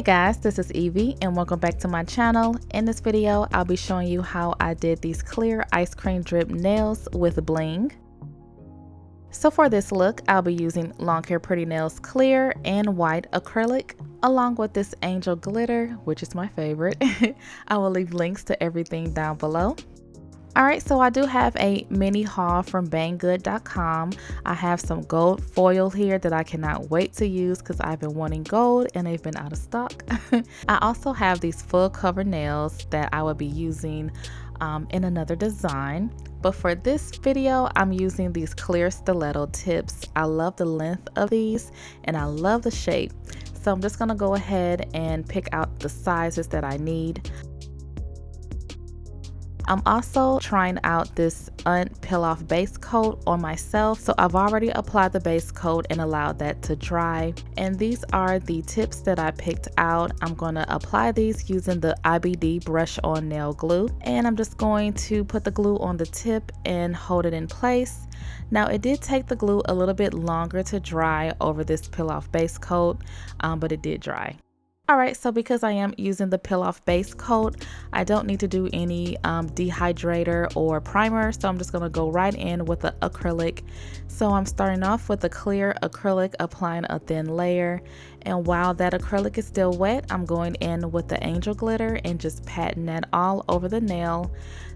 guys, this is Evie and welcome back to my channel. In this video, I'll be showing you how I did these clear ice cream drip nails with Bling. So for this look, I'll be using LongHairPrettyNails clear and white acrylic along with this angel glitter, which is my favorite. I will leave links to everything down below. Alright, so I do have a mini haul from banggood.com. I have some gold foil here that I cannot wait to use because I've been wanting gold and they've been out of stock. I also have these full cover nails that I will be using in another design. But for this video, I'm using these clear stiletto tips. I love the length of these and I love the shape. So I'm just going to go ahead and pick out the sizes that I need. I'm also trying out this peel-off base coat on myself. So I've already applied the base coat and allowed that to dry. And these are the tips that I picked out. I'm going to apply these using the IBD brush on nail glue. And I'm just going to put the glue on the tip and hold it in place. Now it did take the glue a little bit longer to dry over this peel-off base coat, but it did dry. Alright, so because I am using the peel-off base coat, I don't need to do any dehydrator or primer, so I'm just going to go right in with the acrylic. So I'm starting off with the clear acrylic, applying a thin layer, and while that acrylic is still wet, I'm going in with the angel glitter and just patting that all over the nail.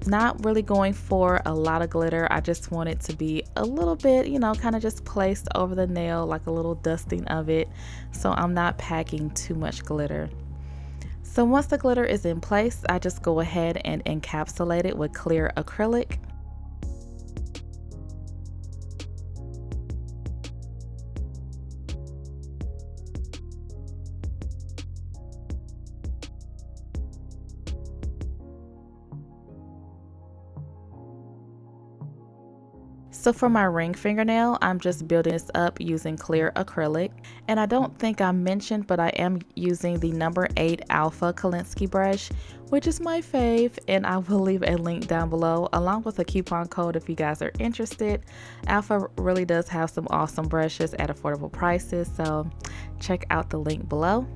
Not really going for a lot of glitter, I just want it to be a little bit, you know, kind of just placed over the nail, like a little dusting of it, so I'm not packing too much glitter. So once the glitter is in place, I just go ahead and encapsulate it with clear acrylic. So for my ring fingernail, I'm just building this up using clear acrylic. And I don't think I mentioned, but I am using the number 8 Alpha Kolinsky brush, which is my fave. And I will leave a link down below along with a coupon code if you guys are interested. Alpha really does have some awesome brushes at affordable prices, so check out the link below.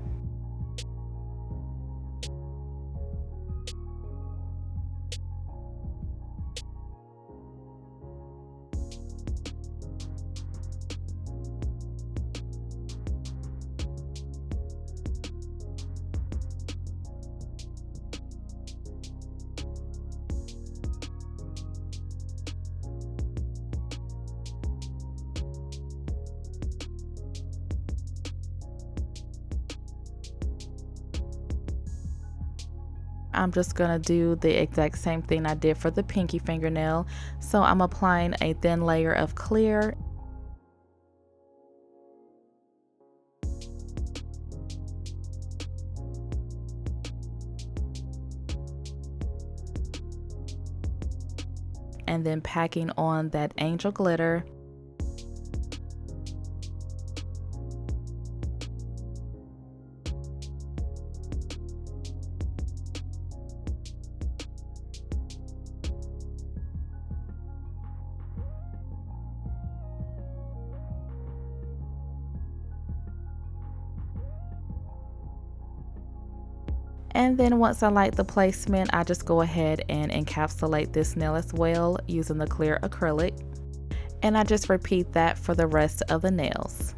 I'm just gonna do the exact same thing I did for the pinky fingernail. So I'm applying a thin layer of clear. And then packing on that angel glitter. And then once I like the placement, I just go ahead and encapsulate this nail as well using the clear acrylic. And I just repeat that for the rest of the nails.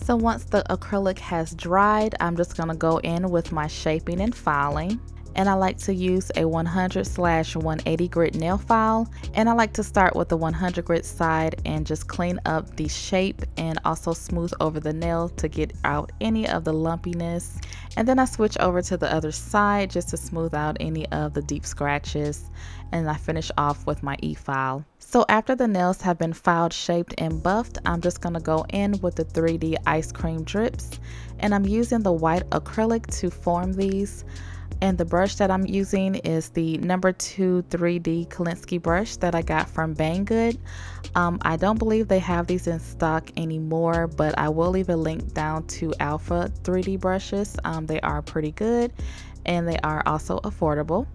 So once the acrylic has dried, I'm just going to go in with my shaping and filing. And I like to use a 100/180 grit nail file. And I like to start with the 100 grit side and just clean up the shape and also smooth over the nail to get out any of the lumpiness. And then I switch over to the other side just to smooth out any of the deep scratches. And I finish off with my e-file. So after the nails have been filed, shaped, and buffed, I'm just going to go in with the 3D ice cream drips. And I'm using the white acrylic to form these. And the brush that I'm using is the number 2 3D Kolinsky brush that I got from Banggood. I don't believe they have these in stock anymore, but I will leave a link down to Alpha 3D brushes. They are pretty good and they are also affordable.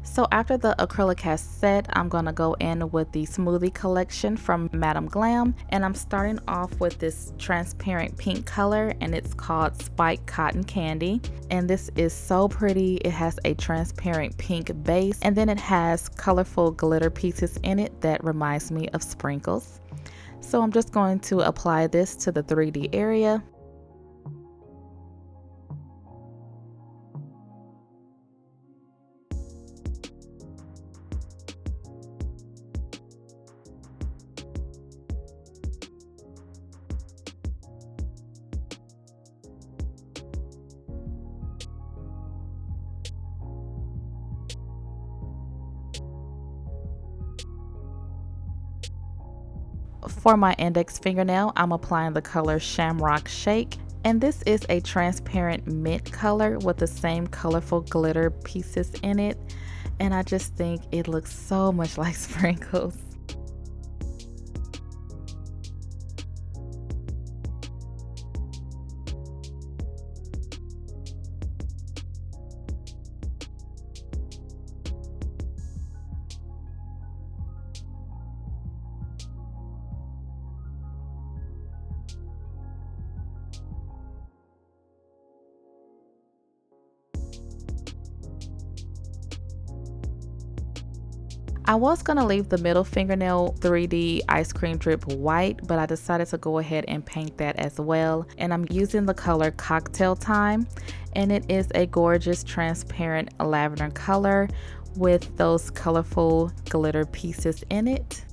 So after the acrylic has set, I'm going to go in with the Smoothie collection from Madam Glam, and I'm starting off with this transparent pink color, and it's called Spike Cotton Candy. And this is so pretty. It has a transparent pink base, and then it has colorful glitter pieces in it that reminds me of sprinkles. So I'm just going to apply this to the 3D area. For my index fingernail, I'm applying the color Shamrock Shake, and this is a transparent mint color with the same colorful glitter pieces in it, and I just think it looks so much like sprinkles. I was going to leave the middle fingernail 3D ice cream drip white, but I decided to go ahead and paint that as well. And I'm using the color Cocktail Time, and it is a gorgeous transparent lavender color with those colorful glitter pieces in it.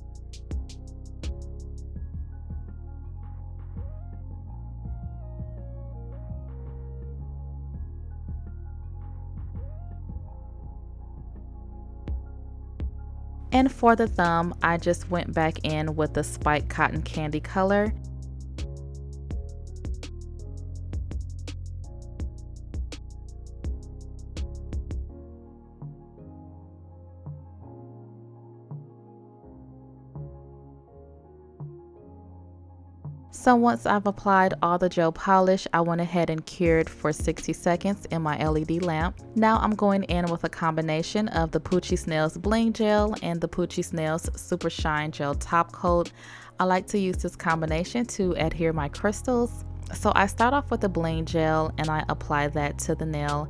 And for the thumb, I just went back in with the Spike Cotton Candy color. So once I've applied all the gel polish, I went ahead and cured for 60 seconds in my LED lamp. Now I'm going in with a combination of the Poochie Nails Bling Gel and the Poochie Nails Super Shine Gel Top Coat. I like to use this combination to adhere my crystals. So I start off with the Bling Gel and I apply that to the nail.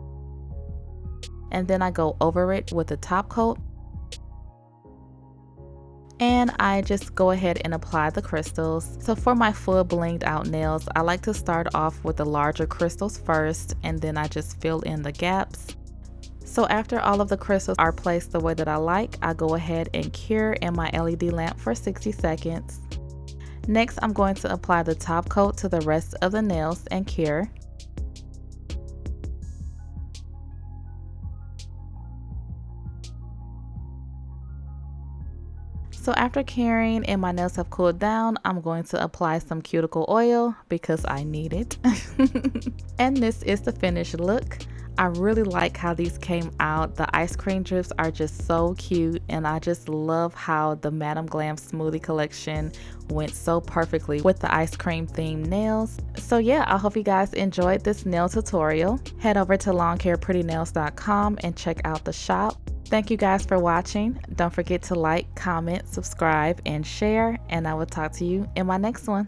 And then I go over it with the top coat. And I just go ahead and apply the crystals. So for my full blinged out nails, I like to start off with the larger crystals first, and then I just fill in the gaps. So after all of the crystals are placed the way that I like, I go ahead and cure in my LED lamp for 60 seconds. Next, I'm going to apply the top coat to the rest of the nails and cure. So after curing and my nails have cooled down, I'm going to apply some cuticle oil because I need it. And this is the finished look. I really like how these came out. The ice cream drips are just so cute, and I just love how the Madam Glam Smoothie collection went so perfectly with the ice cream themed nails. So yeah, I hope you guys enjoyed this nail tutorial. Head over to LongHairPrettyNails.com and check out the shop. Thank you guys for watching. Don't forget to like, comment, subscribe, and share, and I will talk to you in my next one.